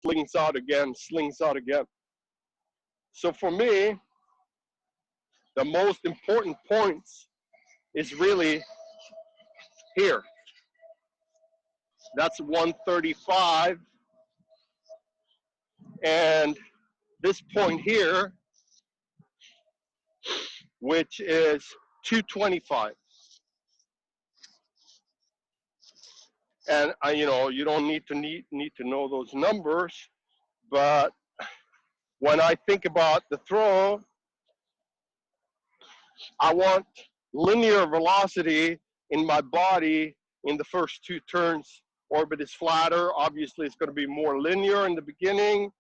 slings out again, slings out again. So for me, the most important points is really here. That's 135. And this point here, which is 225. And you know, you don't need to know those numbers, but when I think about the throw, I want linear velocity in my body in the first two turns. Orbit is flatter. Obviously, it's going to be more linear in the beginning.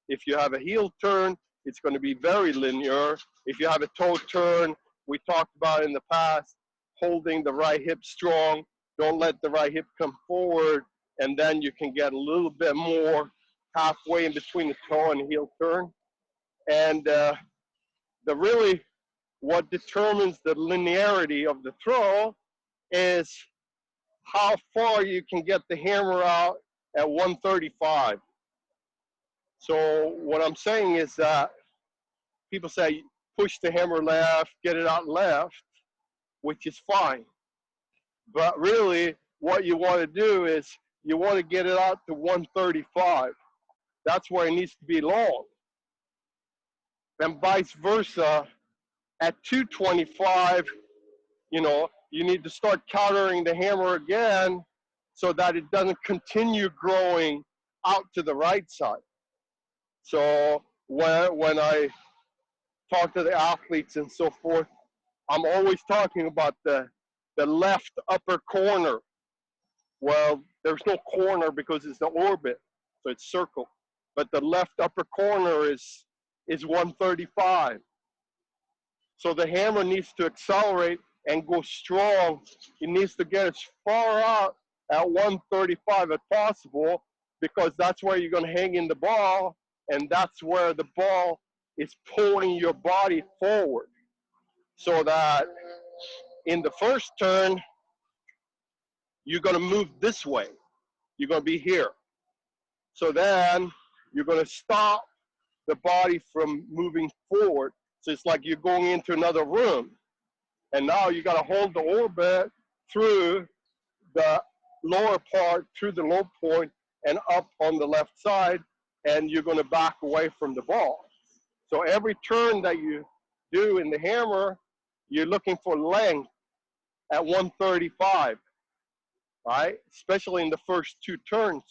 If you have a heel turn, it's going to be very linear. If you have a toe turn, we talked about in the past, holding the right hip strong. Don't let the right hip come forward, and then you can get a little bit more halfway in between the toe and heel turn. And what determines the linearity of the throw is how far you can get the hammer out at 135. So what I'm saying is that people say push the hammer left, get it out left, which is fine. But really what you want to do is you want to get it out to 135. That's where it needs to be long. And vice versa, at 225, you know, you need to start countering the hammer again so that it doesn't continue growing out to the right side. So when I talk to the athletes and so forth, I'm always talking about the left upper corner. Well, there's no corner because it's the orbit, so it's circle. But the left upper corner is 135. So the hammer needs to accelerate and go strong. It needs to get as far out at 135 as possible, because that's where you're going to hang in the ball, and that's where the ball is pulling your body forward. So that in the first turn, you're going to move this way. You're going to be here. So then you're going to stop the body from moving forward. So it's like you're going into another room. And now you got to hold the orbit through the lower part, through the low point, and up on the left side, and you're going to back away from the ball. So every turn that you do in the hammer, you're looking for length at 135, right? Especially in the first two turns.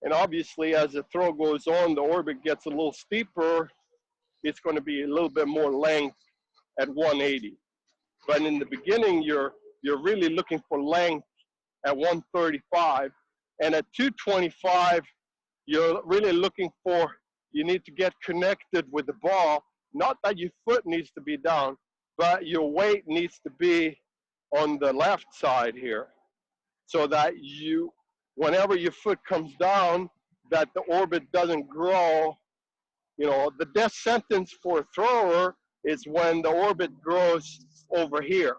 And obviously, as the throw goes on, the orbit gets a little steeper. It's going to be a little bit more length at 180. But in the beginning, you're really looking for length at 135. And at 225, you're really looking for, you need to get connected with the ball. Not that your foot needs to be down, but your weight needs to be on the left side here, so that you, whenever your foot comes down, that the orbit doesn't grow. You know, the death sentence for a thrower is when the orbit grows over here,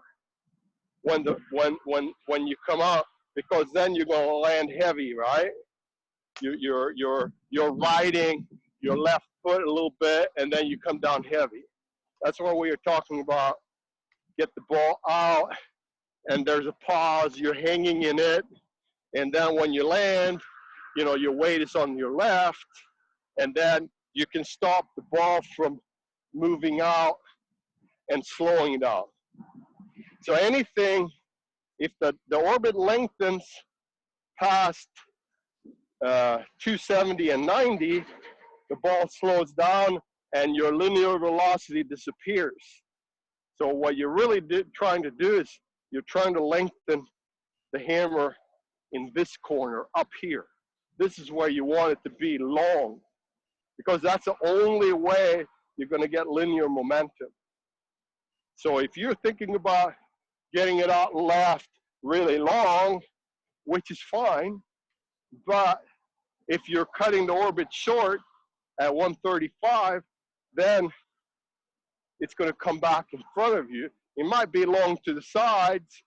when you come out, because then you're going to land heavy, right? You're riding your left foot a little bit, and then you come down heavy. That's what we are talking about. Get the ball out, and there's a pause. You're hanging in it, and then when you land, you know, your weight is on your left, and then you can stop the ball from moving out and slowing down. So anything, if the orbit lengthens past 270 and 90, the ball slows down and your linear velocity disappears. So what you're really trying to do is you're trying to lengthen the hammer in this corner up here. This is where you want it to be long, because that's the only way you're going to get linear momentum. So if you're thinking about getting it out left really long, which is fine, but if you're cutting the orbit short at 135, then it's going to come back in front of you. It might be long to the sides,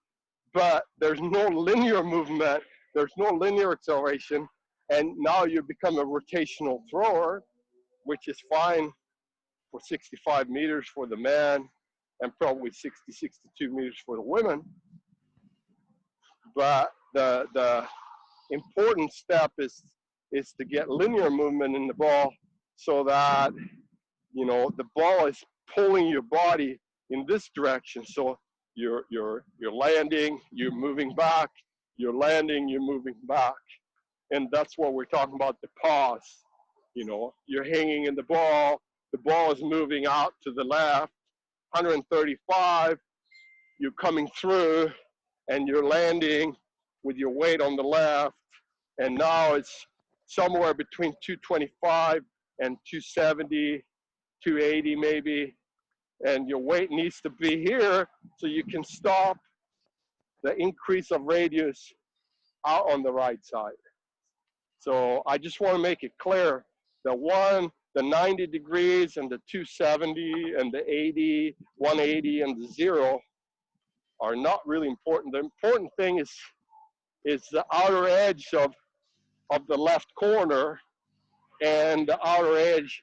but there's no linear movement. There's no linear acceleration. And now you become a rotational thrower, which is fine for 65 meters for the man and probably 60, 62 meters for the women. But the important step is to get linear movement in the ball so that, you know, the ball is pulling your body in this direction. So you're landing, you're moving back, you're landing, you're moving back. And that's what we're talking about, the pause. You know, you're hanging in the ball is moving out to the left, 135, you're coming through, and you're landing with your weight on the left, and now it's somewhere between 225 and 270, 280 maybe, and your weight needs to be here so you can stop the increase of radius out on the right side. So I just want to make it clear, the 90 degrees and the 270 and the 80, 180 and the 0 are not really important. The important thing is the outer edge of the left corner and the outer edge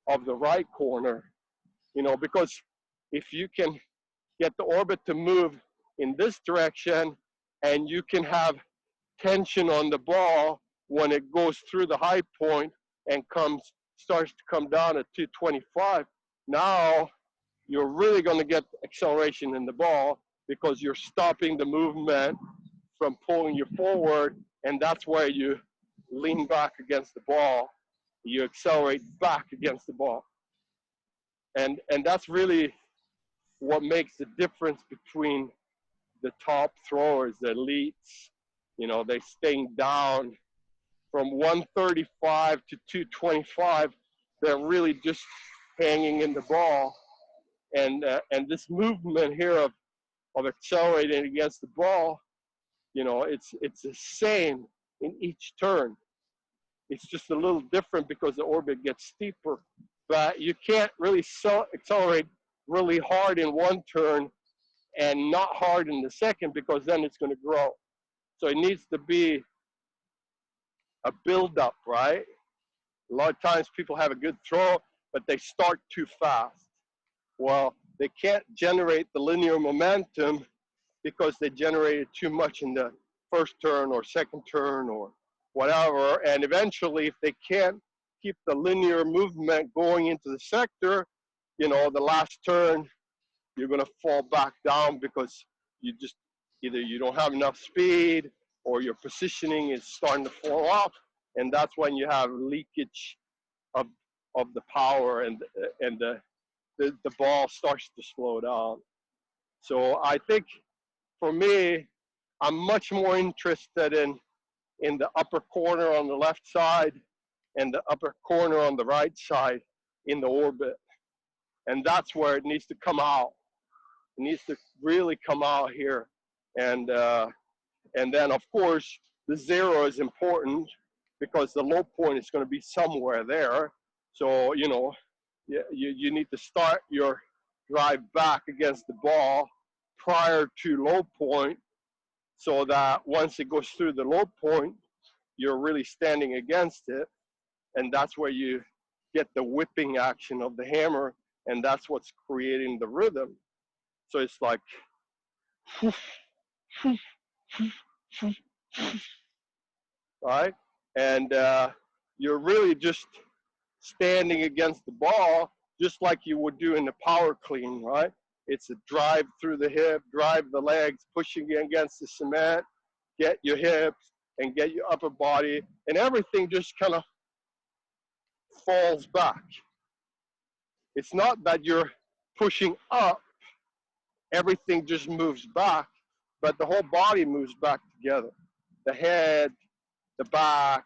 of the right corner, you know, because if you can get the orbit to move in this direction and you can have tension on the ball when it goes through the high point and starts to come down at 225, now you're really going to get acceleration in the ball because you're stopping the movement from pulling you forward, and that's where you lean back against the ball. You accelerate back against the ball. And that's really what makes the difference between the top throwers, the elites. You know, they staying down from 135 to 225. They're really just hanging in the ball. And this movement here of accelerating against the ball, you know, it's the same in each turn. It's just a little different because the orbit gets steeper. But you can't really accelerate really hard in one turn and not hard in the second, because then it's going to grow. So it needs to be a build-up, right? A lot of times people have a good throw, but they start too fast. Well, they can't generate the linear momentum because they generated too much in the first turn or second turn or whatever. And eventually, if they can't keep the linear movement going into the sector, you know, the last turn, you're going to fall back down because you just, either you don't have enough speed or your positioning is starting to fall off. And that's when you have leakage of the power, and the ball starts to slow down. So I think for me, I'm much more interested in the upper corner on the left side and the upper corner on the right side in the orbit. And that's where it needs to come out. It needs to really come out here. And then, of course, the 0 is important because the low point is going to be somewhere there. So, you know, you need to start your drive back against the ball prior to low point, so that once it goes through the low point, you're really standing against it. And that's where you get the whipping action of the hammer, and that's what's creating the rhythm. So it's like, right? And you're really just standing against the ball, just like you would do in the power clean, right? It's a drive through the hip, drive the legs, pushing against the cement, get your hips and get your upper body, and everything just kind of falls back. It's not that you're pushing up, everything just moves back, but the whole body moves back together. The head, the back,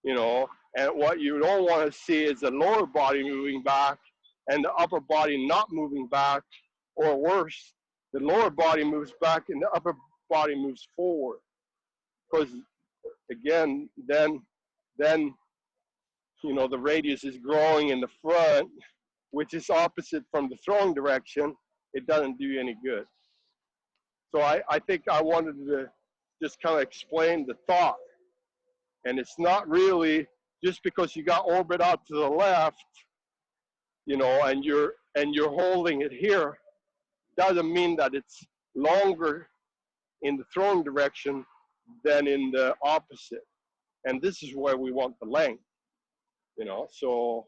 you know, and what you don't want to see is the lower body moving back and the upper body not moving back, or worse, the lower body moves back and the upper body moves forward. Because again, then you know, the radius is growing in the front, which is opposite from the throwing direction. It doesn't do you any good. So I think I wanted to just kind of explain the thought And it's not really just because you got orbit out to the left, you know, and you're holding it here, doesn't mean that it's longer in the throwing direction than in the opposite. And this is where we want the length, you know. So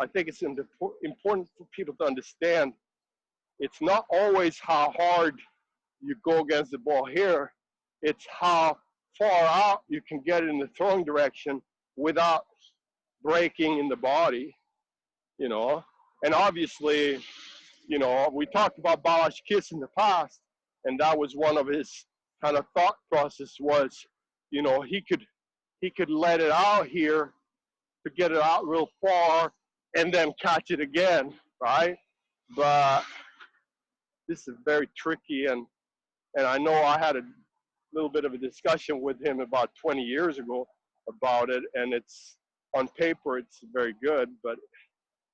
I think it's important for people to understand it's not always how hard you go against the ball here, it's how far out you can get it in the throwing direction without breaking in the body, you know. And obviously, you know, we talked about Balazs Kiss in the past, and that was one of his kind of thought process was, you know, he could let it out here to get it out real far and then catch it again, right? But this is very tricky, and I know I had a little bit of a discussion with him about 20 years ago about it, and it's on paper it's very good, but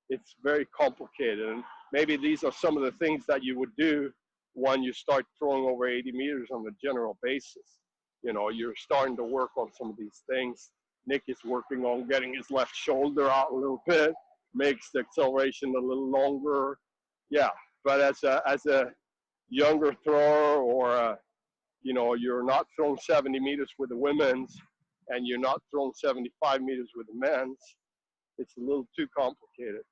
it's very complicated. And maybe these are some of the things that you would do when you start throwing over 80 meters on a general basis. You know, you're starting to work on some of these things. Nick is working on getting his left shoulder out a little bit, makes the acceleration a little longer. Yeah, but as a younger thrower, or you know, you're not throwing 70 meters with the women's and you're not throwing 75 meters with the men's, it's a little too complicated.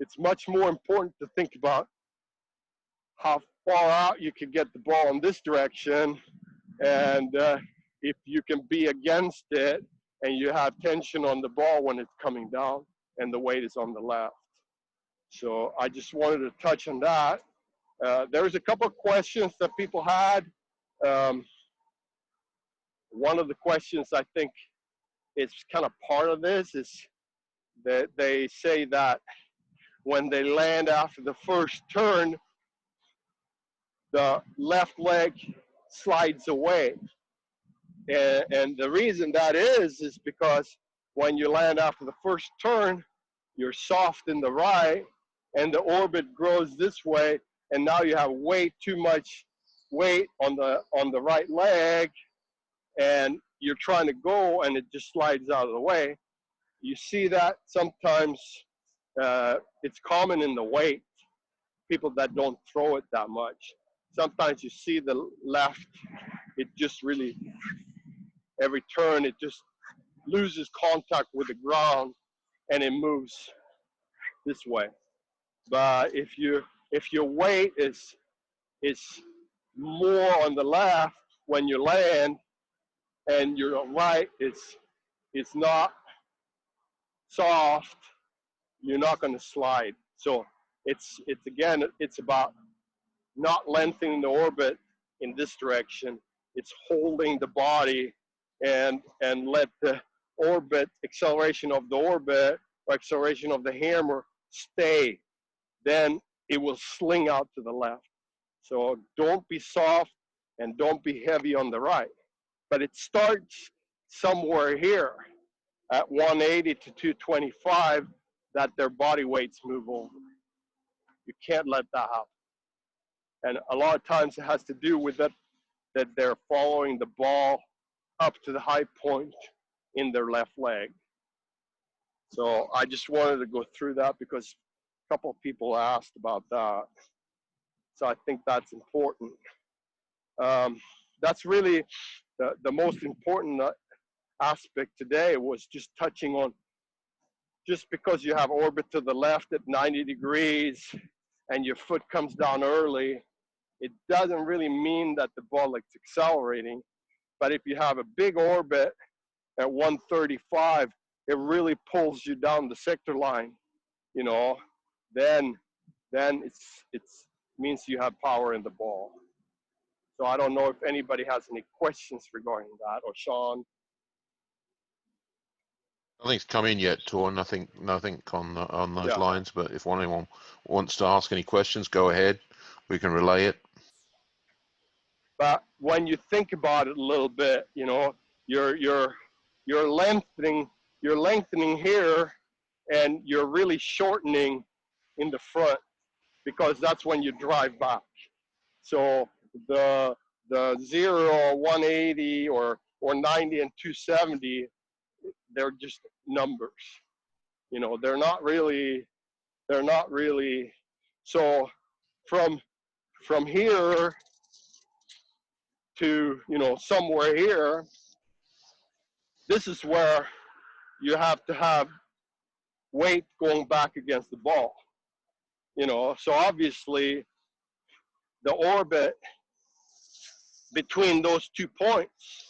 It's much more important to think about how far out you can get the ball in this direction, and if you can be against it and you have tension on the ball when it's coming down and the weight is on the left. So I just wanted to touch on that. There's a couple of questions that people had. One of the questions I think is kind of part of this is that they say that when they land after the first turn, the left leg slides away. And the reason that is because when you land after the first turn, you're soft in the right, and the orbit grows this way, and now you have way too much weight on the right leg, and you're trying to go, and it just slides out of the way. You see that sometimes. It's common in the weight, people that don't throw it that much. Sometimes you see the left, it just really, every turn, it just loses contact with the ground and it moves this way. But if your weight is more on the left when you land, and your right is not soft, you're not going to slide. So it's again, it's about not lengthening the orbit in this direction. It's holding the body and let the orbit, acceleration of the orbit or acceleration of the hammer stay. Then it will sling out to the left. So don't be soft and don't be heavy on the right. But it starts somewhere here at 180 to 225 that their body weights move over. You can't let that happen. And a lot of times it has to do with that they're following the ball up to the high point in their left leg. So I just wanted to go through that because a couple of people asked about that. So I think that's important. That's really the most important aspect today, was just touching on, just because you have orbit to the left at 90 degrees and your foot comes down early, it doesn't really mean that the ball is accelerating. But if you have a big orbit at 135, it really pulls you down the sector line, you know, then it's means you have power in the ball. So I don't know if anybody has any questions regarding that, or Shaun. Nothing's come in yet, Tor. Nothing on those lines. But if anyone wants to ask any questions, go ahead. We can relay it. But when you think about it a little bit, you know, you're lengthening here, and you're really shortening in the front, because that's when you drive back. So the 0 or 180 or or 90 and 270, they're just numbers. You know, they're not really. So from here to, you know, somewhere here, this is where you have to have weight going back against the ball. You know, so obviously the orbit between those 2 points,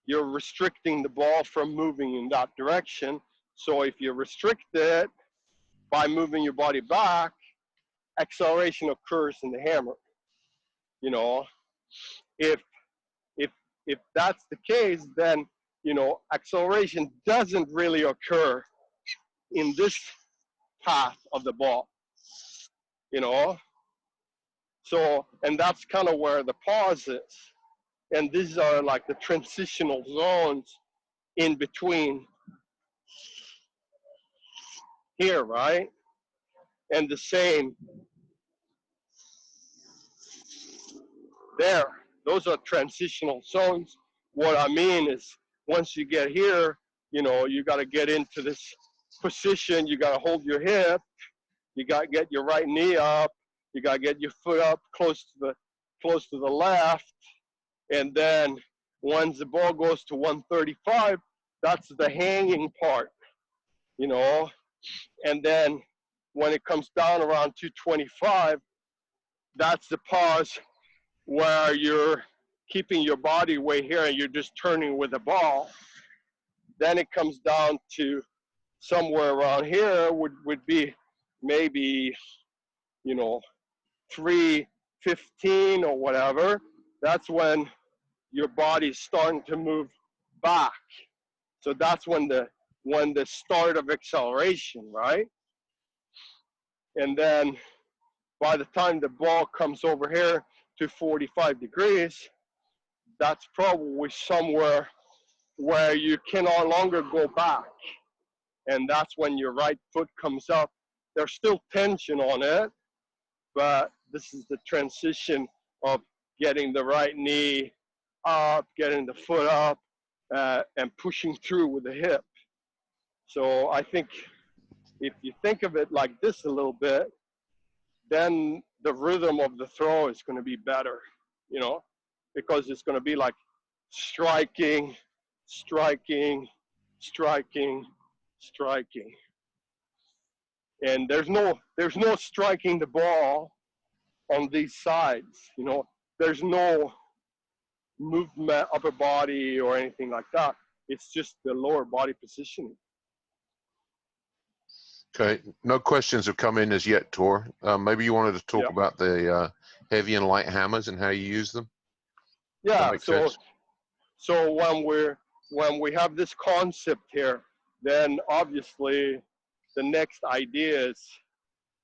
you're restricting the ball from moving in that direction. So if you restrict it by moving your body back, acceleration occurs in the hammer. You know, if if if that's the case, then, you know, acceleration doesn't really occur in this path of the ball. You know, so, and that's kind of where the pause is. And these are like the transitional zones in between here, right? And the same there. Those are transitional zones. What I mean is, once you get here, you know, you got to get into this position. You got to hold your hip. You got to get your right knee up. You got to get your foot up close to the left. And then once the ball goes to 135, that's the hanging part, you know. And then when it comes down around 225, that's the pause where you're keeping your body weight here and you're just turning with the ball. Then it comes down to somewhere around here would be maybe, you know, 315 or whatever. That's when your body's starting to move back. So that's when the start of acceleration, right? And then by the time the ball comes over here to 45 degrees, that's probably somewhere where you can no longer go back. And that's when your right foot comes up. There's still tension on it, but this is the transition of getting the right knee up, getting the foot up, and pushing through with the hip. So I think if you think of it like this a little bit, then the rhythm of the throw is going to be better, you know, because it's going to be like striking, striking, striking, striking. And there's no striking the ball on these sides, you know. There's no movement, upper body or anything like that. It's just the lower body positioning. Okay, no questions have come in as yet, Tor. Maybe you wanted to talk about the heavy and light hammers and how you use them. Yeah. So when we have this concept here, then obviously the next idea is,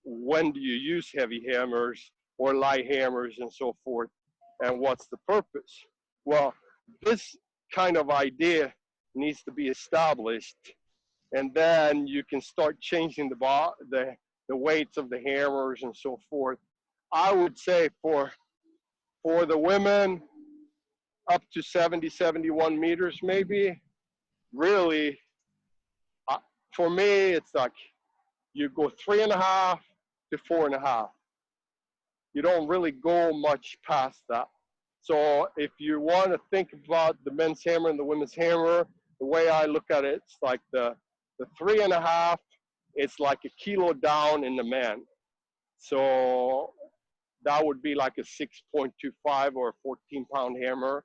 when do you use heavy hammers or light hammers and so forth, and what's the purpose? Well, this kind of idea needs to be established, and then you can start changing the weights of the hammers and so forth. I would say for the women, up to 70, 71 meters maybe. Really, for me, it's like you go 3.5 to 4.5. You don't really go much past that. So if you want to think about the men's hammer and the women's hammer, the way I look at it, it's like the 3.5, it's like a kilo down in the man. So that would be like a 6.25 or a 14-pound hammer.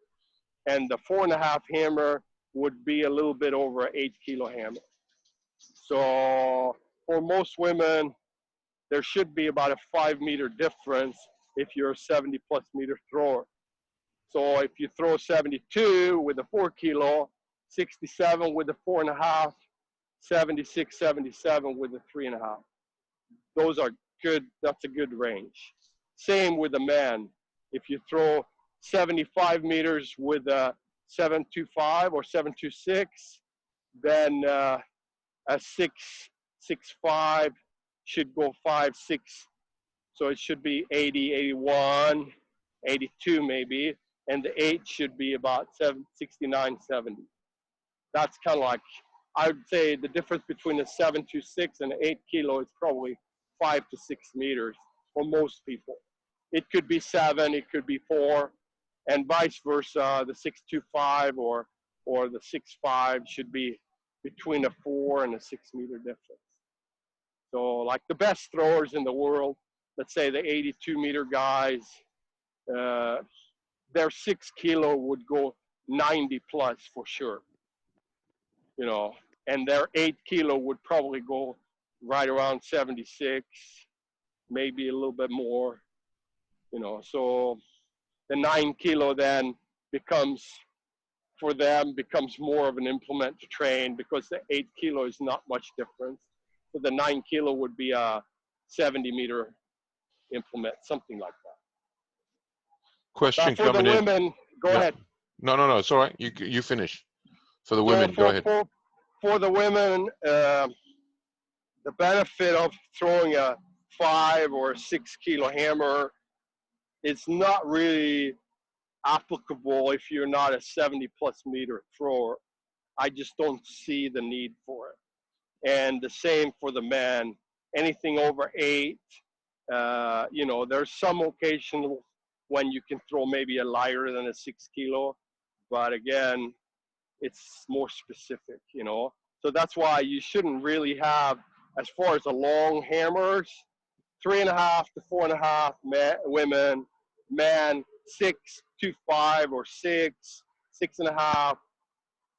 And the 4.5 hammer would be a little bit over an 8-kilo hammer. So for most women, there should be about a 5-meter difference if you're a 70-plus meter thrower. So if you throw 72 with a 4-kilo, 67 with a 4.5, 76, 77 with a 3.5. Those are good. That's a good range. Same with a man. If you throw 75 meters with a 725 or 726, then a 6.65 should go 5.6. So it should be 80, 81, 82 maybe. and the 8 should be about 69, 70. That's kind of like, I would say the difference between a 726 and an 8 kilo is probably 5 to 6 meters for most people. It could be 7, it could be 4, and vice versa. The 625 or the 6.5 should be between a 4 and a 6 meter difference. So like the best throwers in the world, let's say the 82 meter guys, their 6 kilo would go 90 plus for sure, you know, and their 8 kilo would probably go right around 76, maybe a little bit more, you know. So the 9 kilo then becomes, for them, becomes more of an implement to train, because the 8 kilo is not much difference. So the 9 kilo would be a 70 meter implement, something like that. Question But for the coming in. women, go Yeah. ahead. No, it's all right. You finish. For the So women, go ahead. for the women, the benefit of throwing a 5 or 6 kilo hammer is not really applicable if you're not a 70 plus meter thrower. I just don't see the need for it. And the same for the men. Anything over 8, you know, there's some occasional when you can throw maybe a lighter than a 6 kilo, but again, it's more specific, you know. So that's why you shouldn't really have, as far as the long hammers, 3.5 to 4.5 women, man 6.25 or 6, 6.5,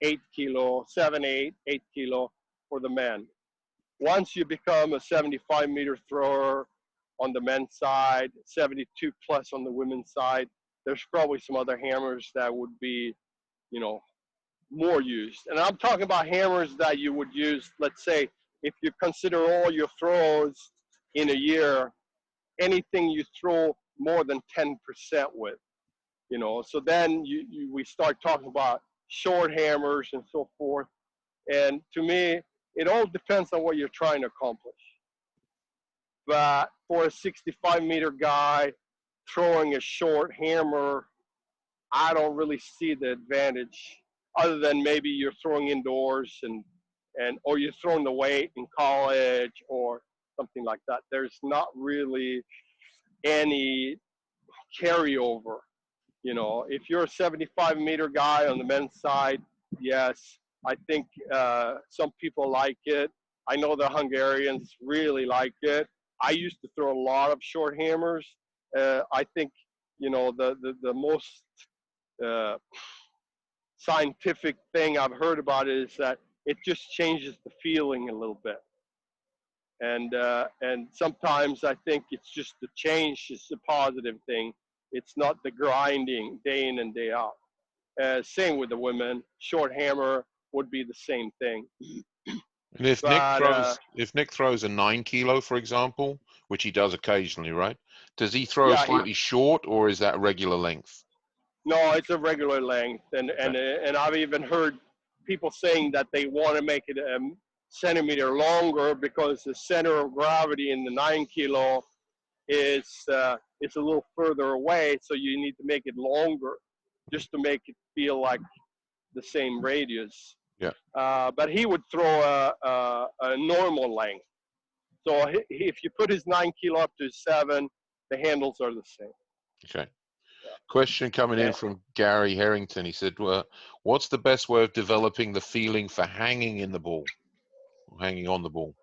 8 kilo, 7, 8, 8 kilo for the men. Once you become a 75 meter thrower on the men's side, 72 plus on the women's side, there's probably some other hammers that would be, you know, more used. And I'm talking about hammers that you would use, let's say, if you consider all your throws in a year, anything you throw more than 10% with, you know. So then we start talking about short hammers and so forth. And to me, it all depends on what you're trying to accomplish. But for a 65 meter guy throwing a short hammer, I don't really see the advantage, other than maybe you're throwing indoors and or you're throwing the weight in college or something like that. There's not really any carryover. You know, if you're a 75 meter guy on the men's side, yes, I think some people like it. I know the Hungarians really like it. I used to throw a lot of short hammers. I think, you know, the most scientific thing I've heard about it is that it just changes the feeling a little bit. And sometimes I think it's just the change is a positive thing. It's not the grinding day in and day out. Same with the women. Short hammer would be the same thing. And if But Nick throws a 9 kilo, for example, which he does occasionally, right? Does he throw yeah, slightly short, or is that regular length? no, it's a regular length, and I've even heard people saying that they want to make it a centimeter longer because the center of gravity in the 9 kilo is it's a little further away, so you need to make it longer just to make it feel like the same radius. Yeah. But he would throw a normal length. So if you put his 9 kilo up to 7, the handles are the same. Okay. Question coming in from Gary Harrington. He said, what's the best way of developing the feeling for hanging in the ball, hanging on the ball?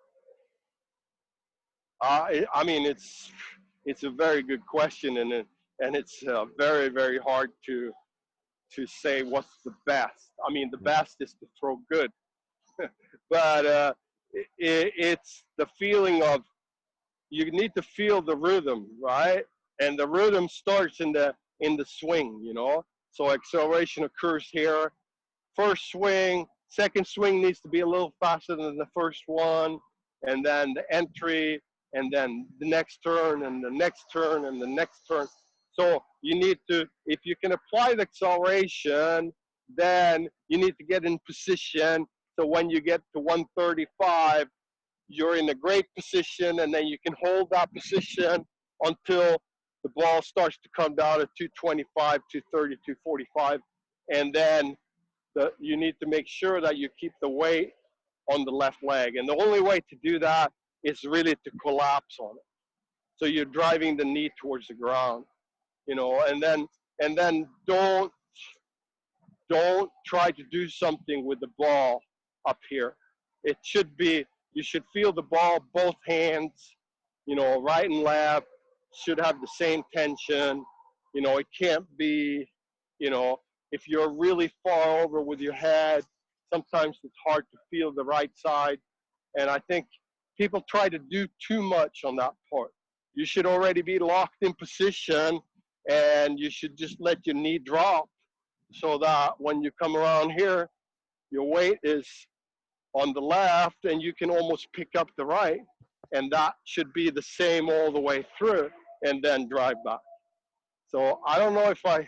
I mean, it's a very good question, and it's very, very hard to say what's the best. I mean, the best is to throw good, but it's the feeling of, you need to feel the rhythm, right? And the rhythm starts in the swing, you know. So acceleration occurs here. First swing, second swing needs to be a little faster than the first one, and then the entry, and then the next turn, and the next turn, and the next turn. So you need to, if you can apply the acceleration, then you need to get in position. So when you get to 135, you're in a great position, and then you can hold that position until the ball starts to come down at 225, 230, 245, and then you need to make sure that you keep the weight on the left leg. And the only way to do that is really to collapse on it. So you're driving the knee towards the ground, and then don't try to do something with the ball up here. It should be, you should feel the ball, both hands, right and left should have the same tension. It can't be, if you're really far over with your head, sometimes it's hard to feel the right side. And I think people try to do too much on that part. You should already be locked in position, and you should just let your knee drop so that when you come around here, your weight is on the left and you can almost pick up the right. And that should be the same all the way through, and then drive back. So I don't know if I'm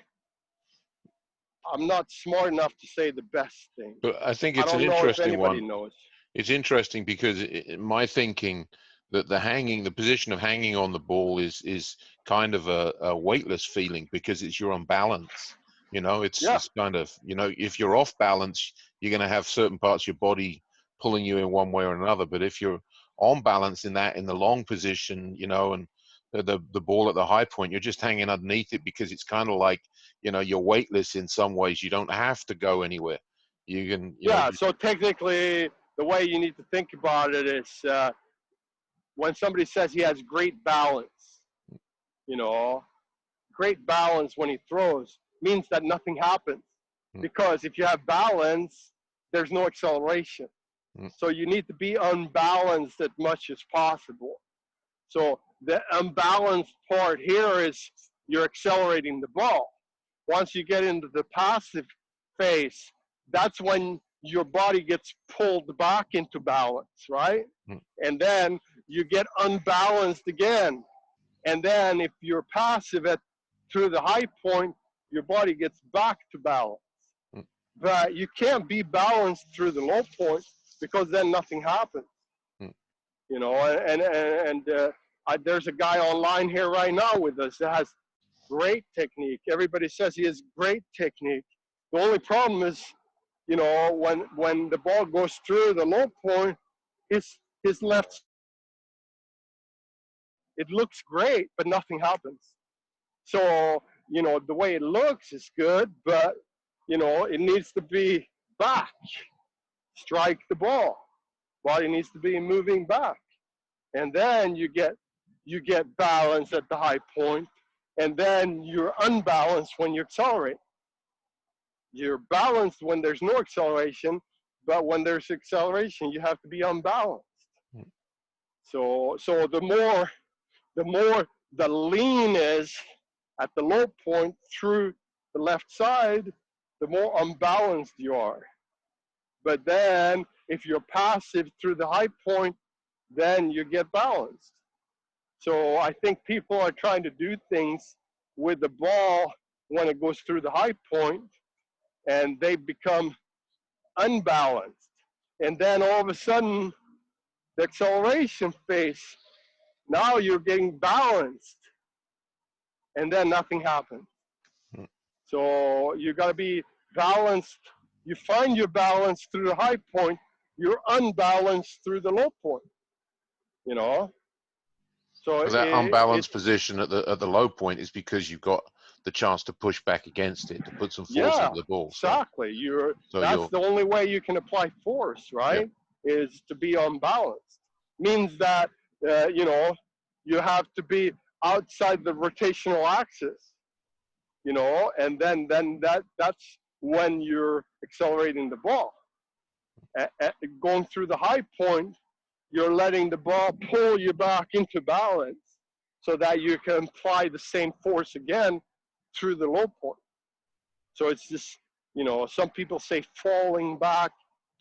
not smart enough to say the best thing. But I think I it's an don't know if interesting anybody one. knows. It's interesting because my thinking that the position of hanging on the ball is kind of a weightless feeling because it's you're on balance. Yeah, It's kind of, if you're off balance, you're going to have certain parts of your body pulling you in one way or another. But if you're on balance in the long position, and the ball at the high point, you're just hanging underneath it because it's kind of like, you're weightless in some ways. You don't have to go anywhere. You can, yeah. So technically, the way you need to think about it is when somebody says he has great balance, you know, great balance when he throws means that nothing happens. Mm. Because if you have balance, there's no acceleration. Mm. So you need to be unbalanced as much as possible. So the unbalanced part here is you're accelerating the ball. Once you get into the passive phase, that's when your body gets pulled back into balance, right? Mm. And then you get unbalanced again. And then if you're passive through the high point, your body gets back to balance. Mm. But you can't be balanced through the low point because then nothing happens. Mm. There's a guy online here right now with us that has great technique. Everybody says he has great technique. The only problem is, when the ball goes through the low point, his left, it looks great, but nothing happens. So, the way it looks is good, but, it needs to be back. Strike the ball. Body needs to be moving back. And then you get balance at the high point, and then you're unbalanced when you accelerate. You're balanced when there's no acceleration, but when there's acceleration, you have to be unbalanced. Mm. So the more the lean is at the low point through the left side, the more unbalanced you are. But then if you're passive through the high point, then you get balanced. So I think people are trying to do things with the ball when it goes through the high point, and they become unbalanced. And then all of a sudden, the acceleration phase, now you're getting balanced, and then nothing happens. Mm. So you got to be balanced. You find your balance through the high point, you're unbalanced through the low point, you know? So But that unbalanced position at the low point is because you've got the chance to push back against it, to put some force yeah, into the ball. exactly. That's the only way you can apply force, Yeah. right? Is to be unbalanced. Means that you have to be outside the rotational axis, and then that's when you're accelerating the ball. Going through the high point, you're letting the ball pull you back into balance so that you can apply the same force again through the low point. So it's just, some people say falling back,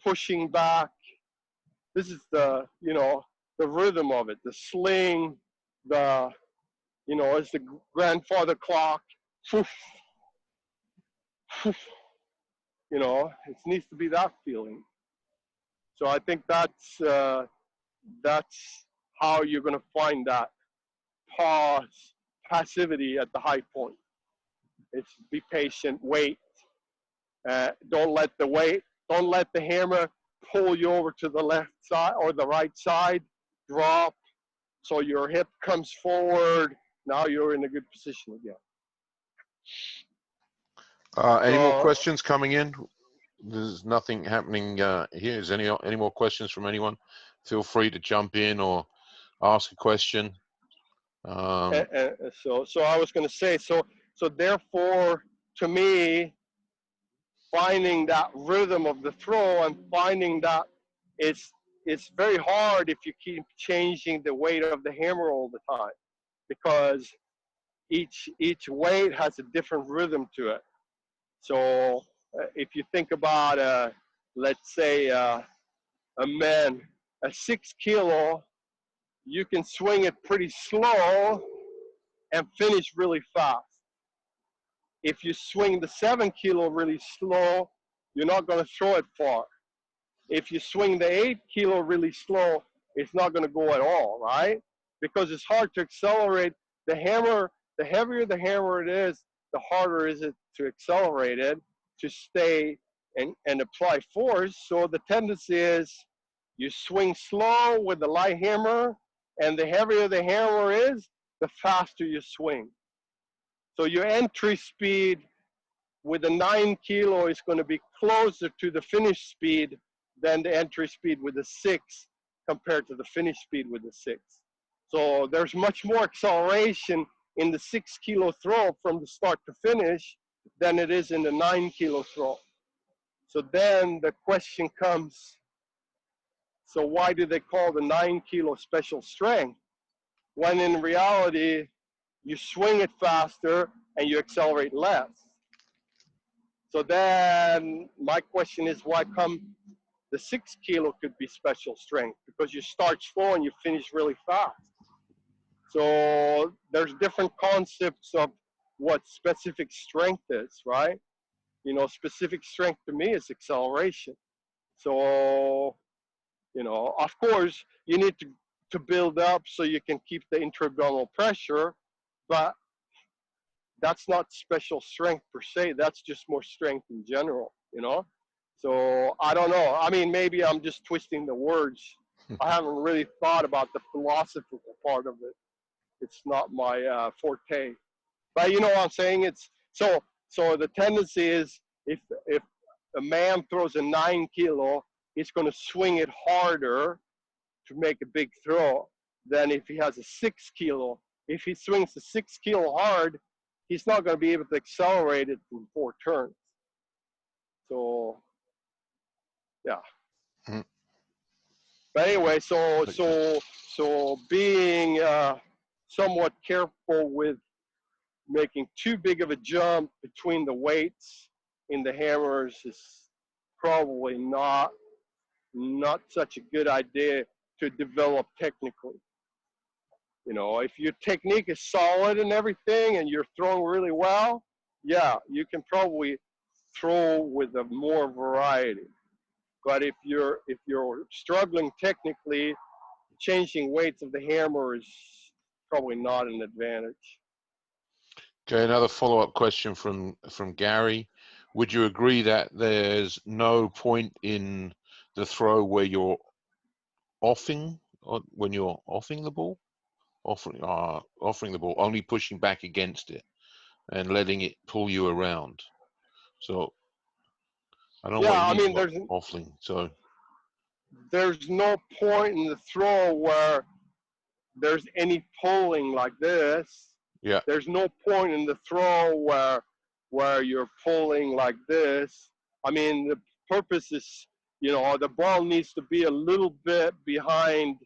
pushing back. This is the rhythm of it, the sling, it's the grandfather clock. It needs to be that feeling. So I think that's how you're going to find that pause passivity at the high point. It's be patient, wait. Don't let the hammer pull you over to the left side or the right side. Drop so your hip comes forward. Now you're in a good position again. Any more So, questions coming in? There's nothing happening here. Is any more questions from anyone? Feel free to jump in or ask a question. so I was going to say, so therefore, to me, finding that rhythm of the throw and finding that it's very hard if you keep changing the weight of the hammer all the time, because each weight has a different rhythm to it. So if you think about let's say a man, a 6 kilo, you can swing it pretty slow and finish really fast. If you swing the 7 kilo really slow, you're not going to throw it far. If you swing the 8 kilo really slow, it's not going to go at all, right? Because it's hard to accelerate the hammer. The heavier the hammer it is, the harder is it to accelerate it, to stay and apply force. So the tendency is you swing slow with the light hammer, and the heavier the hammer is, the faster you swing. So your entry speed with a 9 kilo is going to be closer to the finish speed than the entry speed with the 6 compared to the finish speed with the 6. So there's much more acceleration in the 6 kilo throw from the start to finish than it is in the 9 kilo throw. So then the question comes, so why do they call the 9 kilo special strength, when in reality you swing it faster and you accelerate less? So then my question is, why come the 6 kilo could be special strength? Because you start slow and you finish really fast. So there's different concepts of what specific strength is, right? You know, specific strength to me is acceleration. So, you know, of course, you need to build up so you can keep the intra-abdominal pressure, but that's not special strength per se. That's just more strength in general, you know? So I don't know. I mean, maybe I'm just twisting the words. I haven't really thought about the philosophical part of it. It's not my forte. But you know what I'm saying? It's so the tendency is, if a man throws a 9 kilo, he's going to swing it harder to make a big throw than if he has a 6 kilo. If he swings the 6 kilo hard, he's not going to be able to accelerate it in 4 turns. So, yeah. Mhm. But anyway, so being somewhat careful with making too big of a jump between the weights in the hammers is probably not such a good idea to develop technically. You know, if your technique is solid and everything and you're throwing really well, yeah, you can probably throw with a more variety. But if you're struggling technically, changing weights of the hammer is probably not an advantage. Okay, another follow-up question from Gary. Would you agree that there's no point in the throw where you're offing, or when you're offing the ball, offering the ball, only pushing back against it and letting it pull you around? So I don't know what Yeah, he I means mean, by offling. So there's no point in the throw where there's any pulling like this. yeah, There's no point in the throw where you're pulling like this. I mean, the purpose is, you know, the ball needs to be a little bit behind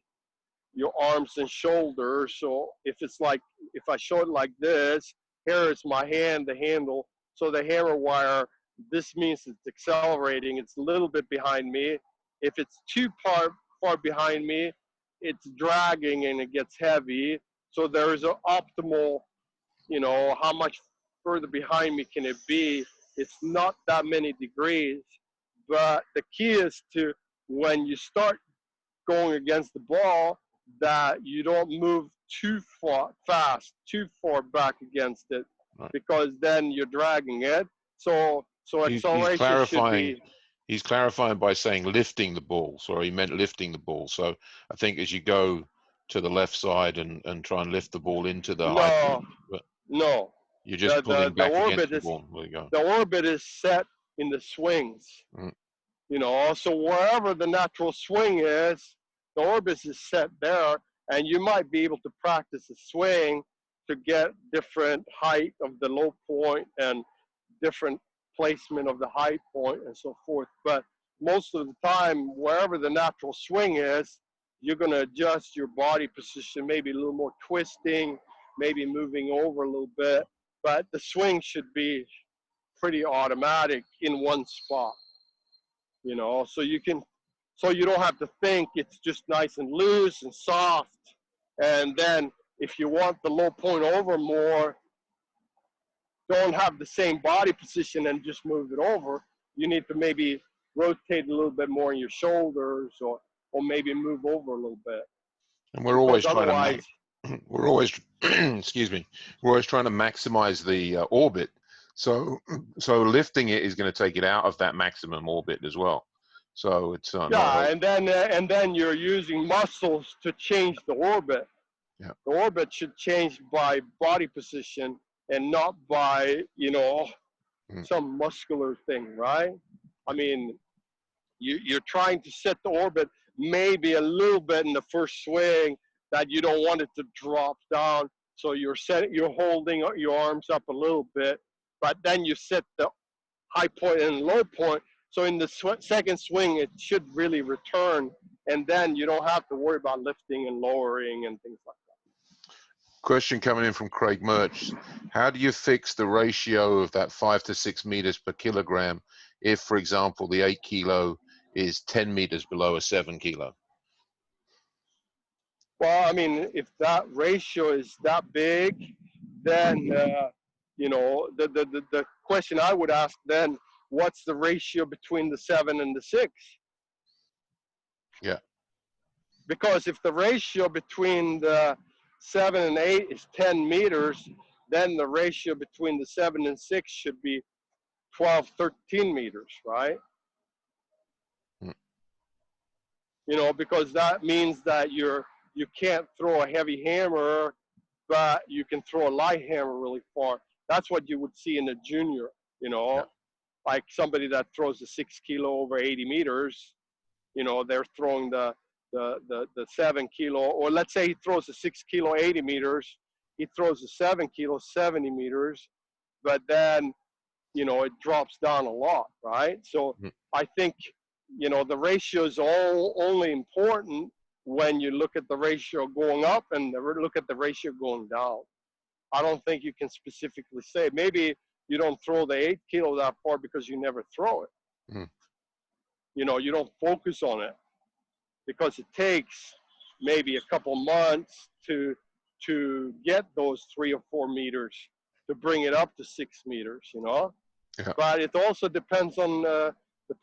your arms and shoulders. So if it's like, if I show it like this, here is my hand, the handle. So the hammer wire, this means it's accelerating. It's a little bit behind me. If it's too far behind me, it's dragging and it gets heavy. So there is an optimal, you know, how much further behind me can it be? It's not that many degrees. But the key is to, when you start going against the ball, that you don't move too too far back against it, Right. because then you're dragging it. So He's acceleration should clarifying. be, He's clarifying by saying lifting the ball. Sorry, he meant lifting the ball. So I think as you go to the left side and try and lift the ball into the high no, point, but no. you're just pulling The back against orbit the is ball. There you go. the orbit is set in the swings. Mm. So wherever the natural swing is, the orbit is set there, and you might be able to practice a swing to get different height of the low point and different placement of the high point and so forth. But most of the time, wherever the natural swing is, you're going to adjust your body position, maybe a little more twisting, maybe moving over a little bit, but the swing should be pretty automatic in one spot. So you don't have to think, it's just nice and loose and soft. And then if you want the low point over more, don't have the same body position and just move it over. You need to maybe rotate a little bit more in your shoulders, or maybe move over a little bit, And we're because always trying to otherwise, we're always excuse me, we're always trying to maximize the orbit. So lifting it is going to take it out of that maximum orbit as well. So it's not yeah, and then you're using muscles to change the orbit. yeah. The orbit should change by body position and not by Mm. some muscular thing, right? I mean, you're trying to set the orbit maybe a little bit in the first swing, that you don't want it to drop down. So you're holding your arms up a little bit, but then you set the high point and low point. So in the second swing, it should really return, and then you don't have to worry about lifting and lowering and things like that. Question coming in from Craig Murch. How do you fix the ratio of that 5 to 6 meters per kilogram if, for example, the 8 kilo is 10 meters below a 7 kilo? Well, I mean, if that ratio is that big, then the question I would ask then, what's the ratio between the 7 and the 6? Yeah. Because if the ratio between the 7 and 8 is 10 meters, then the ratio between the 7 and 6 should be 12, 13 meters, right? Mm. Because that means that you can't throw a heavy hammer, but you can throw a light hammer really far. That's what you would see in a junior, Yeah. like somebody that throws a 6 kilo over 80 meters. They're throwing the 7 kilo, or let's say he throws a 6 kilo 80 meters, he throws a 7 kilo 70 meters, but then it drops down a lot, right? So Mm. I think the ratio is only important when you look at the ratio going up and look at the ratio going down. I don't think you can specifically say. Maybe you don't throw the 8 kilo that far because you never throw it. Mm. You don't focus on it because it takes maybe a couple months to get those 3 or 4 meters to bring it up to 6 meters. Yeah. But it also depends on the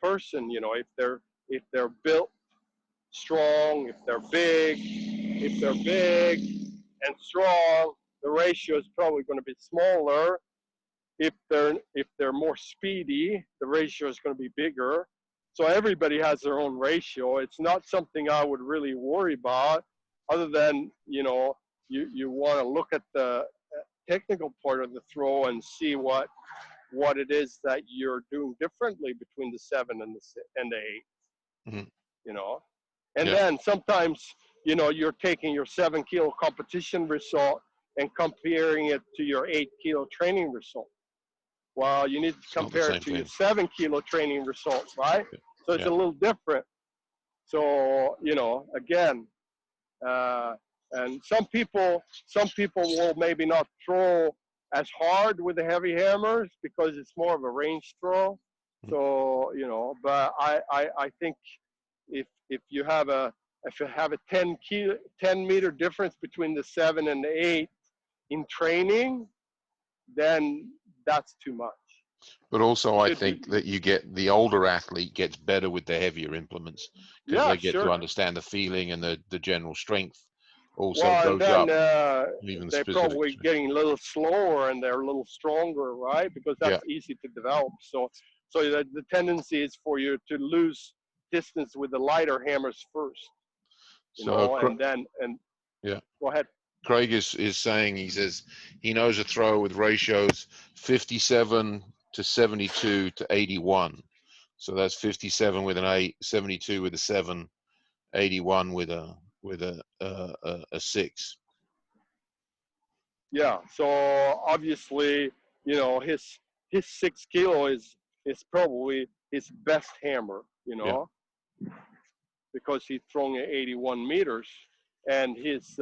person. If they're built strong, if they're big and strong, the ratio is probably going to be smaller. If they're more speedy, the ratio is going to be bigger. So everybody has their own ratio. It's not something I would really worry about, other than you want to look at the technical part of the throw and see what it is that you're doing differently between the 7 and the 8. Mm. You know, and Yeah. then sometimes you're taking your 7 kilo competition result and comparing it to your 8 kilo training result. Well, you need to It's not the compare it same to your thing. 7 kilo training results, right? So it's Yeah. a little different. So again, and some people will maybe not throw as hard with the heavy hammers because it's more of a range throw. Mm. So but I think if you have a 10 meter difference between the 7 and the 8 in training, then that's too much. But also, I Should be, think that you get the older athlete gets better with the heavier implements because yeah, they get to sure. understand the feeling and the general strength also Well, and goes then up, even they're specific. probably getting a little slower and they're a little stronger, right? Because Yeah. that's easy to develop. So the tendency is for you to lose distance with the lighter hammers first, you So know, and then yeah. go ahead. Craig is saying, he says he knows a thrower with ratios 57 to 72 to 81. So that's 57 with an 8, 72 with a 7, 81 with a 6. Yeah. So obviously, you know, his 6 kilo is probably his best hammer, you Yeah. know, because he's throwing at 81 meters, and his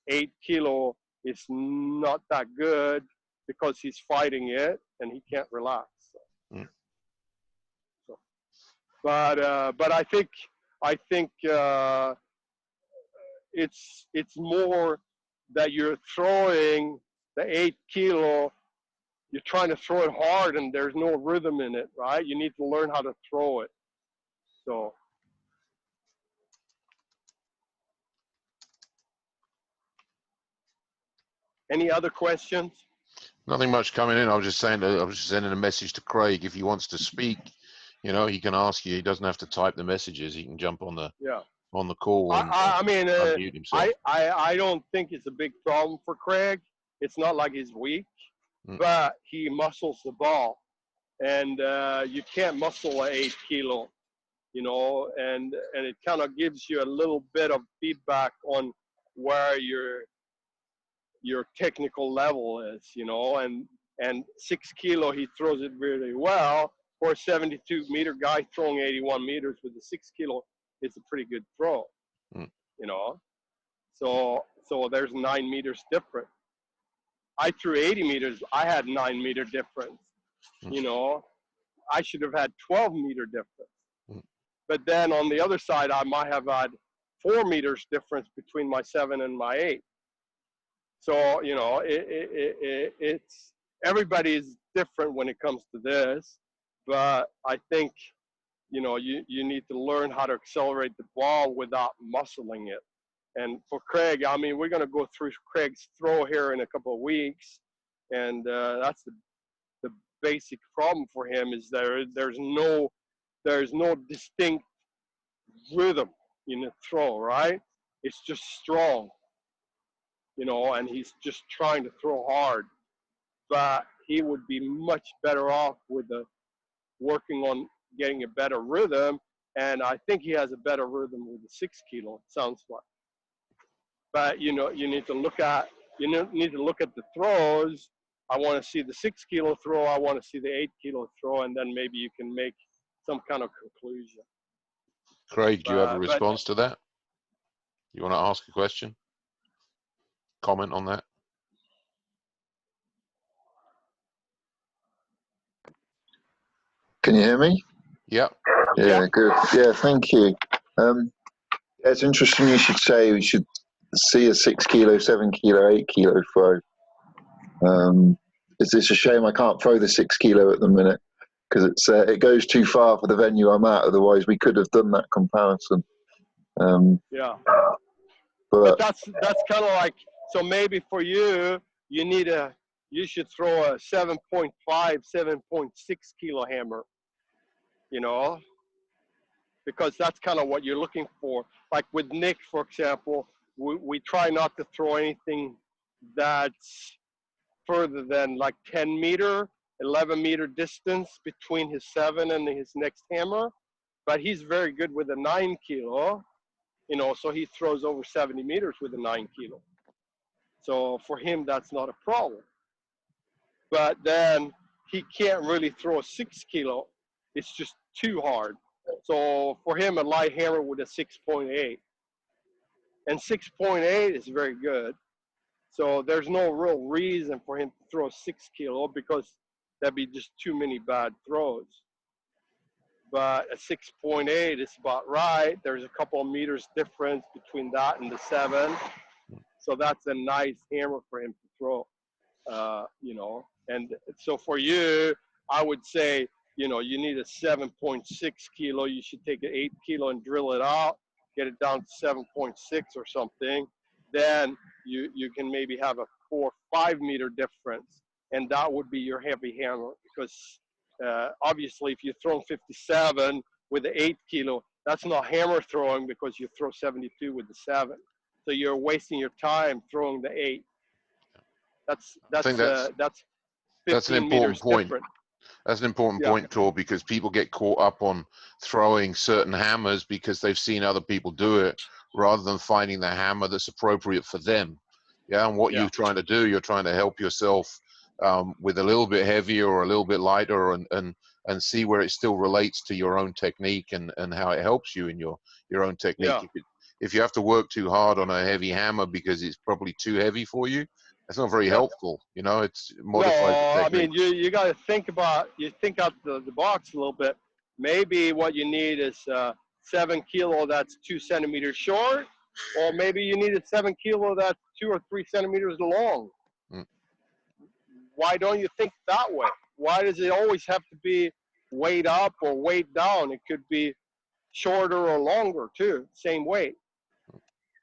8 kilo is not that good because he's fighting it and he can't relax. Mm. So, but I think it's more that you're throwing the 8 kilo. You're trying to throw it hard and there's no rhythm in it, right? You need to learn how to throw it. So any other questions? Nothing much coming in. I was just saying, I was just sending a message to Craig. If he wants to speak, you know, he can ask you. He doesn't have to type the messages. He can jump on the call and I mean, unmute himself. I don't think it's a big problem for Craig. It's not like he's weak, but he muscles the ball, and you can't muscle an 8 kilo, you know, and it kind of gives you a little bit of feedback on where your technical level is, you know, and 6 kilo he throws it really well. For a 72-meter guy throwing 81 meters with a 6 kilo, it's a pretty good throw, you know. So there's 9 meters different. I threw 80 meters. I had 9 meter difference. You know, I should have had 12-meter difference. But then on the other side, I might have had 4 meters difference between my 7 and my 8. So, you know, it's everybody is different when it comes to this. But I think, you know, you need to learn how to accelerate the ball without muscling it. And for Craig, I mean, we're going to go through Craig's throw here in a couple of weeks. And that's the basic problem for him is there's no distinct rhythm in the throw, right? It's just strong, you know, and he's just trying to throw hard. But he would be much better off with working on getting a better rhythm. And I think he has a better rhythm with the 6 kilo, it sounds like. But you know, you need to look at the throws. I want to see the 6 kilo throw. I want to see the 8 kilo throw, and then maybe you can make some kind of conclusion. Craig, do you have a response to that? You want to ask a question? Comment on that? Can you hear me? Yeah. Yeah, good. Yeah, thank you. It's interesting you should say we should see a 6 kilo, 7 kilo, 8 kilo throw. It's a shame I can't throw the 6 kilo at the minute because it goes too far for the venue I'm at. Otherwise, we could have done that comparison. Yeah. But that's kind of like, so maybe for you, you should throw a 7.5, 7.6 kilo hammer, you know, because that's kind of what you're looking for. Like with Nick, for example, we try not to throw anything that's further than like 10 meter, 11 meter distance between his 7 and his next hammer. But he's very good with a 9 kilo, you know, so he throws over 70 meters with a 9 kilo. So for him, that's not a problem. But then he can't really throw a 6 kilo. It's just too hard. So for him, a light hammer with a 6.8. And 6.8 is very good. So there's no real reason for him to throw a 6 kilo because that'd be just too many bad throws. But a 6.8 is about right. There's a couple of meters difference between that and the 7. So that's a nice hammer for him to throw, you know. And so for you, I would say, you know, you need a 7.6 kilo. You should take an 8 kilo and drill it out, get it down to 7.6 or something, then you can maybe have a 4 or 5 meter difference, and that would be your heavy hammer. Because obviously, if you throw 57 with the 8 kilo, that's not hammer throwing because you throw 72 with the 7. So you're wasting your time throwing the 8. I think That's that's an 15 important meters point. different. That's an important Yeah. point, Tor, because people get caught up on throwing certain hammers because they've seen other people do it rather than finding the hammer that's appropriate for them. Yeah, and what Yeah. you're trying to do, you're trying to help yourself with a little bit heavier or a little bit lighter, and see where it still relates to your own technique and how it helps you in your own technique. Yeah. If you have to work too hard on a heavy hammer because it's probably too heavy for you, that's not very Yeah. helpful. You know, it's No, modifies the I technique. mean you got to think out the box a little bit. Maybe what you need is 7 kilo that's 2 centimeters short, or maybe you need a 7 kilo that's 2 or 3 centimeters long. Mm. Why don't you think that way? Why does it always have to be weight up or weight down? It could be shorter or longer too, same weight.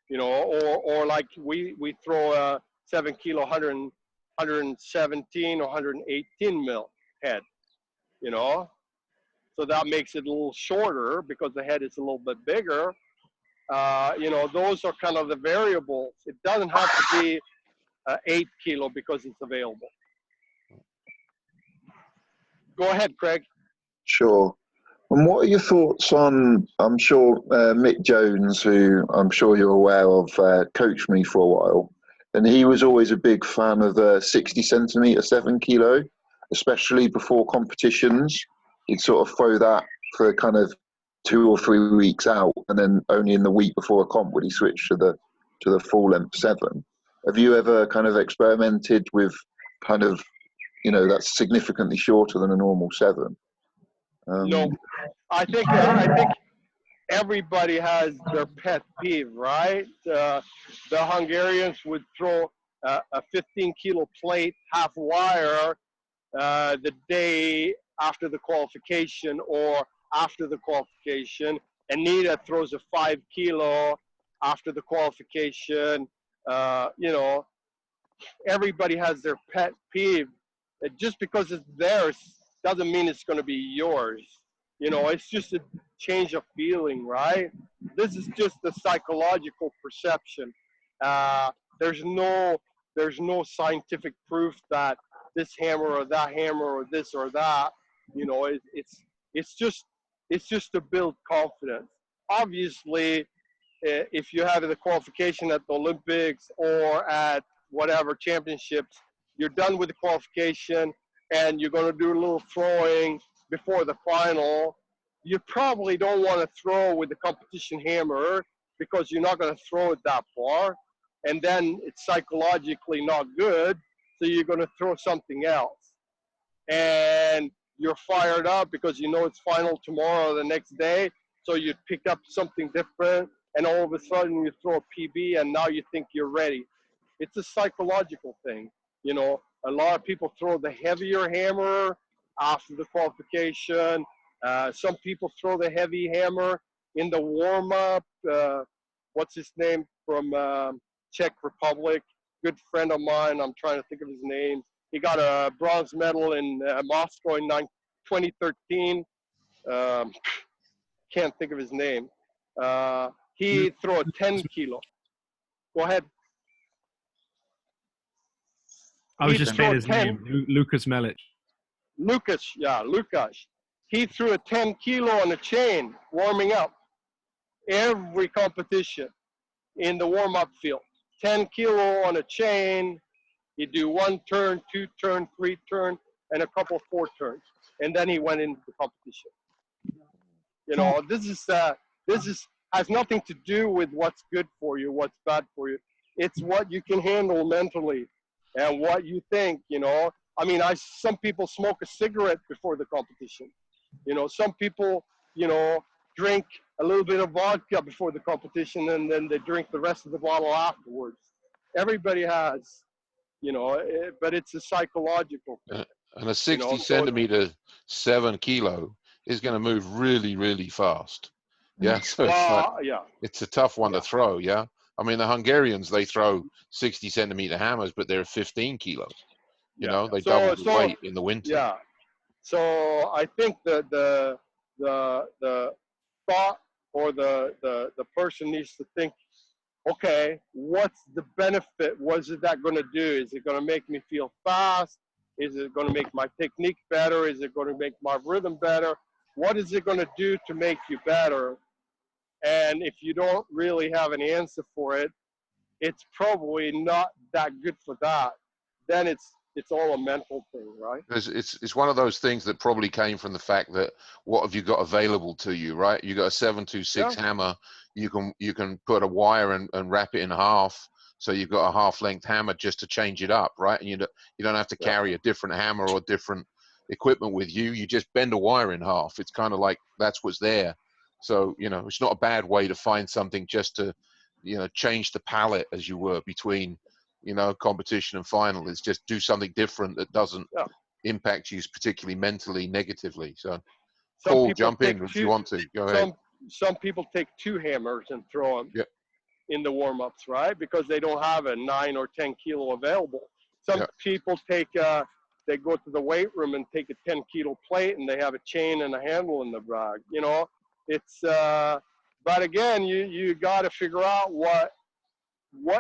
You know, or like we throw a 7 kilo 117 or 118 mil head, you know, so that makes it a little shorter because the head is a little bit bigger. You know, those are kind of the variables. It doesn't have to be 8 kilo because it's available. Go ahead, Craig. Sure. And what are your thoughts on, I'm sure Mick Jones, who I'm sure you're aware of, coached me for a while, and he was always a big fan of the 60 centimetre 7 kilo, especially before competitions. He'd sort of throw that for kind of 2 or 3 weeks out, and then only in the week before a comp would he switch to the full length 7. Have you ever kind of experimented with kind of, you know, that's significantly shorter than a normal 7? No, I think everybody has their pet peeve, right? The Hungarians would throw a 15 kilo plate half wire the day after the qualification or after the qualification. Anita throws a 5 kilo after the qualification. You know, everybody has their pet peeve. Just because it's theirs doesn't mean it's going to be yours. You know, it's just a change of feeling, right? This is just the psychological perception. Uh, there's no there's no scientific proof that this hammer or that hammer or this or that. You know, it's just to build confidence. Obviously, if you have the qualification at the Olympics or at whatever championships, you're done with the qualification and you're going to do a little throwing before the final. You probably don't want to throw with the competition hammer because you're not going to throw it that far. And then it's psychologically not good. So you're going to throw something else. And you're fired up because you know it's final tomorrow or the next day. So you pick up something different, and all of a sudden you throw a PB, and now you think you're ready. It's a psychological thing. You know, a lot of people throw the heavier hammer after the qualification. Some people throw the heavy hammer in the warm-up. What's his name from Czech Republic? Good friend of mine. I'm trying to think of his name. He got a bronze medal in Moscow in 2013. Can't think of his name. He threw a 10 kilo. Go ahead. I was just saying his name, Lucas Melic. Lucas, yeah, Lucas. He threw a 10 kilo on a chain, warming up. Every competition in the warm-up field. 10 kilo on a chain. You do 1 turn, 2 turn, 3 turn, and a couple 4 turns. And then he went into the competition. You know, this has nothing to do with what's good for you, what's bad for you. It's what you can handle mentally and what you think, you know. I mean, some people smoke a cigarette before the competition. You know, some people, you know, drink a little bit of vodka before the competition and then they drink the rest of the bottle afterwards. Everybody has, you know, but it's a psychological thing. And a 60 centimeter 7 kilo is going to move really, really fast. Yeah, so it's Well, yeah. it's a tough one Yeah. to throw. Yeah, I mean the Hungarians, they throw 60-centimeter hammers, but they're 15 kilos. You Yeah. know, they So, double the weight in the winter. yeah. So I think the thought, or the person needs to think, okay, what's the benefit? What is that going to do? Is it going to make me feel fast? Is it going to make my technique better? Is it going to make my rhythm better? What is it going to do to make you better? And if you don't really have an answer for it, it's probably not that good for that. Then it's all a mental thing, right? It's one of those things that probably came from the fact that what have you got available to you, right? You got a 726 Yeah. hammer. You can put a wire and wrap it in half, so you've got a half-length hammer just to change it up, right? And you don't have to carry a different hammer or different equipment with you. You just bend a wire in half. It's kind of like that's what's there. So it's not a bad way to find something just to change the palette, as you were, between competition and final. Is just do something different that doesn't impact you particularly mentally negatively. So Paul, jump in if you want to. Go ahead. Some people take two hammers and throw them in the warm-ups, right? Because they don't have a 9 or 10 kilo available. Some people take they go to the weight room and take a 10 kilo plate, and they have a chain and a handle in the bag. It's but again, you got to figure out what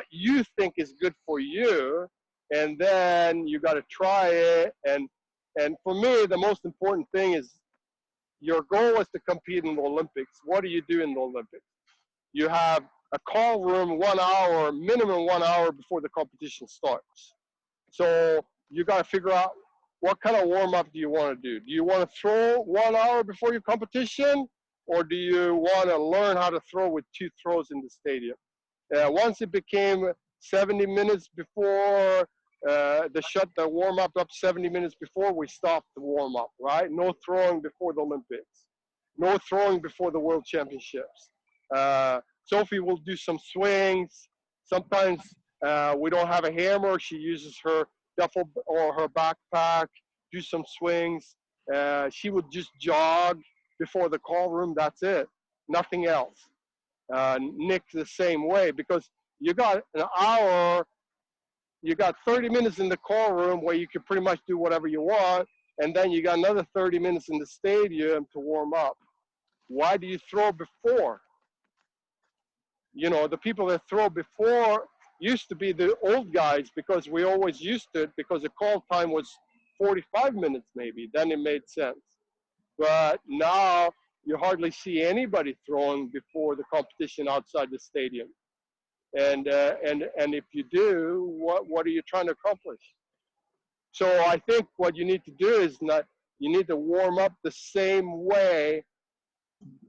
you think is good for you, and then you got to try it. And for me, the most important thing is your goal is to compete in the Olympics. What do you do in the Olympics? You have a call room 1 hour, minimum 1 hour before the competition starts. So you got to figure out what kind of warm up do you want to do? Do you want to throw 1 hour before your competition, or do you want to learn how to throw with 2 throws in the stadium? Once it became 70 minutes before the warm up 70 minutes before, we stopped the warm up, right? No throwing before the Olympics, no throwing before the World Championships. Sophie will do some swings. Sometimes we don't have a hammer. She uses her duffel or her backpack, do some swings. She would just jog before the call room. That's it. Nothing else. Nick the same way, because you got an hour, you got 30 minutes in the call room where you can pretty much do whatever you want, and then you got another 30 minutes in the stadium to warm up. Why do you throw before? The people that throw before used to be the old guys, because we always used to, because the call time was 45 minutes maybe, then it made sense. But now you hardly see anybody throwing before the competition outside the stadium. And if you do, what are you trying to accomplish? So I think what you need to do is you need to warm up the same way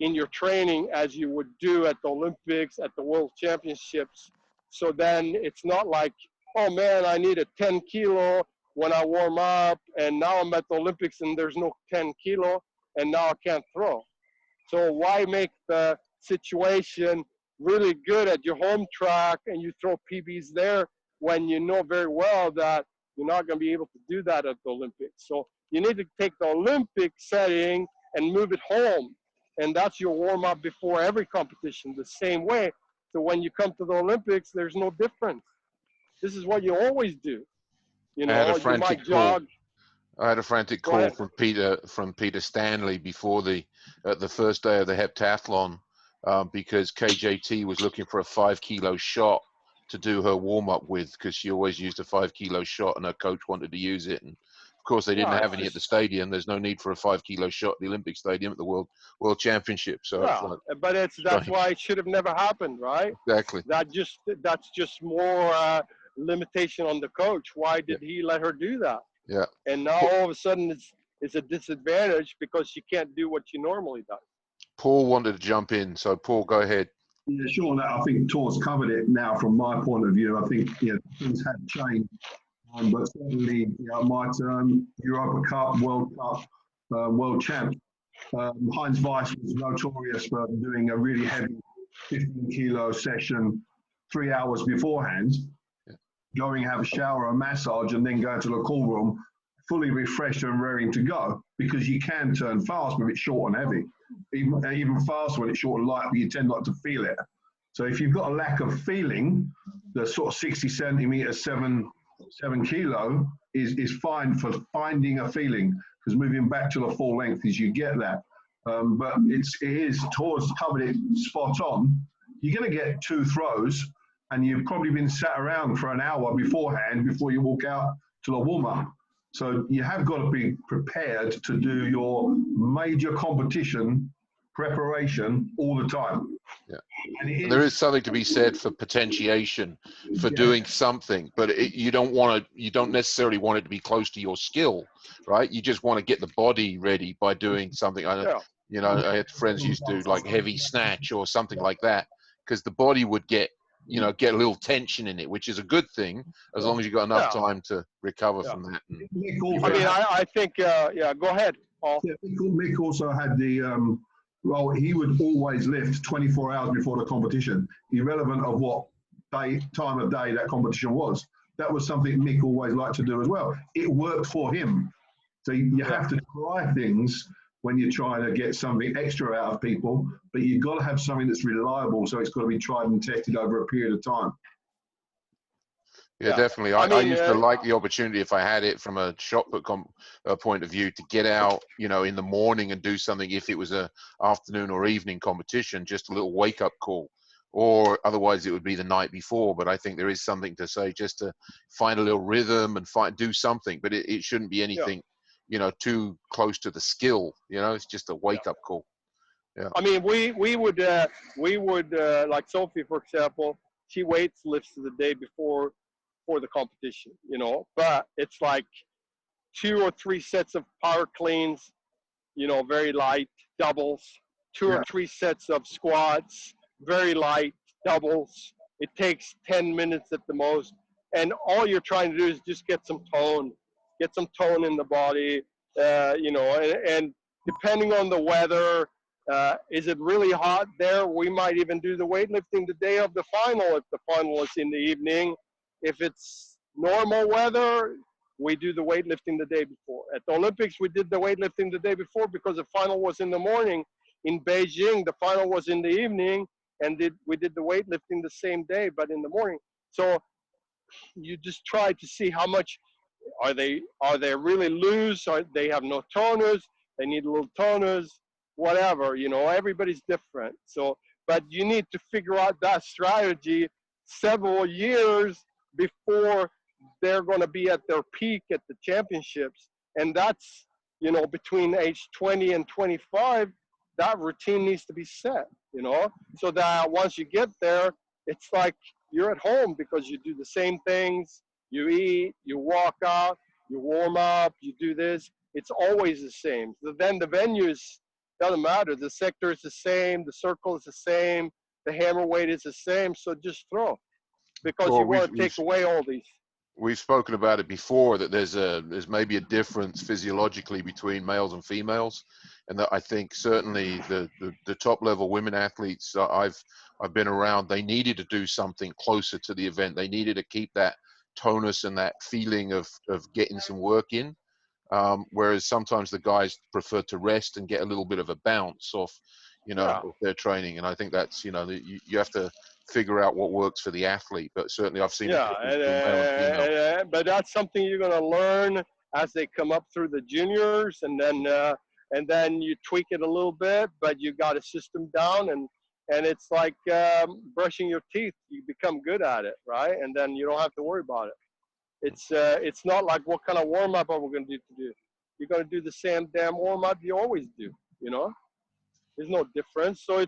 in your training as you would do at the Olympics, at the World Championships. So then it's not like, oh man, I need a 10 kilo when I warm up, and now I'm at the Olympics and there's no 10 kilo, and now I can't throw. So why make the situation really good at your home track and you throw PBs there when you know very well that you're not going to be able to do that at the Olympics? So you need to take the Olympic setting and move it home. And that's your warm-up before every competition, the same way. So when you come to the Olympics, there's no difference. This is what you always do. You might jog. I had a frantic call from Peter Stanley before the first day of the heptathlon, because KJT was looking for a 5 kilo shot to do her warm up with, because she always used a 5 kilo shot and her coach wanted to use it. And of course they didn't have any at the stadium. There's no need for a 5 kilo shot at the Olympic Stadium at the World Championship. So that's why it should have never happened, right? Exactly. That's just more limitation on the coach. Why did he let her do that? Yeah. And now all of a sudden it's a disadvantage because she can't do what she normally does. Paul wanted to jump in, so Paul, go ahead. Yeah, sure. I think Tor's covered it now from my point of view. I think things have changed, but certainly my term, Europa Cup, World Cup, World Champ. Heinz Weiss was notorious for doing a really heavy 15 kilo session 3 hours beforehand. Going, have a shower, a massage, and then go to the call room fully refreshed and raring to go, because you can turn fast, but it's short and heavy. even faster when it's short and light, but you tend not to feel it. So if you've got a lack of feeling, the sort of 60 centimeters, 7 kilo is fine for finding a feeling, because moving back to the full length is you get that. But it is towards covered it spot on. You're going to get 2 throws, and you've probably been sat around for an hour beforehand before you walk out to the warm-up. So you have got to be prepared to do your major competition preparation all the time. Yeah. And there is something to be said for potentiation, for doing something, but you don't necessarily want it to be close to your skill, right? You just want to get the body ready by doing something. You know, I had friends used to do like heavy snatch or something like that, because the body would get a little tension in it, which is a good thing as long as you've got enough time to recover from that. I think, go ahead, Paul. Yeah, Mick also had the, well, he would always lift 24 hours before the competition, irrelevant of what time of day that competition was. That was something Mick always liked to do as well. It worked for him. So you have to try things when you're trying to get something extra out of people, but you've got to have something that's reliable, so it's got to be tried and tested over a period of time. Yeah, definitely. I used to like the opportunity, if I had it from a shot put point of view, to get out, in the morning and do something if it was a afternoon or evening competition, just a little wake up call, or otherwise it would be the night before. But I think there is something to say, just to find a little rhythm and do something, but it shouldn't be anything, too close to the skill. It's just a wake up call. Yeah. I mean, we would like Sophie, for example, she lifts the day before for the competition, but it's like 2 or 3 sets of power cleans, very light doubles, 2 or 3 sets of squats, very light doubles. It takes 10 minutes at the most. And all you're trying to do is just get some tone in the body, and depending on the weather, is it really hot there? We might even do the weightlifting the day of the final if the final is in the evening. If it's normal weather, we do the weightlifting the day before. At the Olympics, we did the weightlifting the day before because the final was in the morning. In Beijing, the final was in the evening, and we did the weightlifting the same day, but in the morning. So you just try to see how much are they really loose, or they have no toners, they need a little toners, whatever, everybody's different. So, but you need to figure out that strategy several years before they're going to be at their peak at the championships. And that's, between age 20 and 25, that routine needs to be set, so that once you get there, it's like you're at home because you do the same things. You eat, you walk out, you warm up, you do this. It's always the same. So then the venues, doesn't matter. The sector is the same, the circle is the same, the hammer weight is the same. So just throw, because you want to take away all these. We've spoken about it before, that there's maybe a difference physiologically between males and females, and that I think certainly the top level women athletes I've been around, they needed to do something closer to the event. They needed to keep that tonus and that feeling of getting some work in, whereas sometimes the guys prefer to rest and get a little bit of a bounce off of their training. And I think that's you have to figure out what works for the athlete, but certainly I've seen but that's something you're going to learn as they come up through the juniors, and then you tweak it a little bit, but you got a system down, and it's like brushing your teeth. You become good at it, right? And then you don't have to worry about it. It's not like, what kind of warm up are we going to do? You're going to do the same damn warm up you always do. There's no difference. So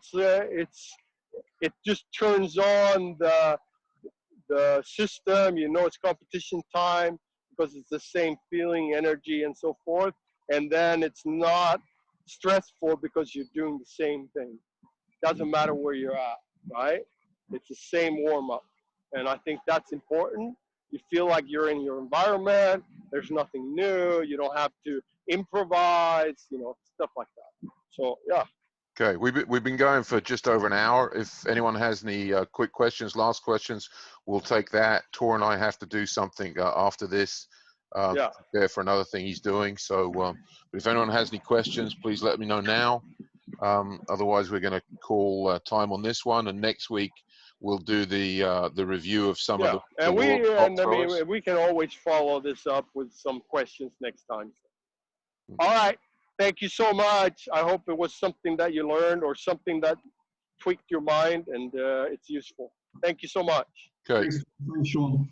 it just turns on the system. It's competition time because it's the same feeling, energy, and so forth. And then it's not stressful because you're doing the same thing. Doesn't matter where you're at, right? It's the same warm-up. And I think that's important. You feel like you're in your environment. There's nothing new. You don't have to improvise, stuff like that. So, yeah. Okay, we've been going for just over an hour. If anyone has any quick questions, last questions, we'll take that. Tor and I have to do something after this, prepare for another thing he's doing. So if anyone has any questions, please let me know now. Otherwise, we're going to call time on this one, and next week we'll do the review of some of the and world's top throwers. we can always follow this up with some questions next time. All right, thank you so much. I hope it was something that you learned or something that tweaked your mind, and it's useful. Thank you so much. Okay. Thanks, Shaun.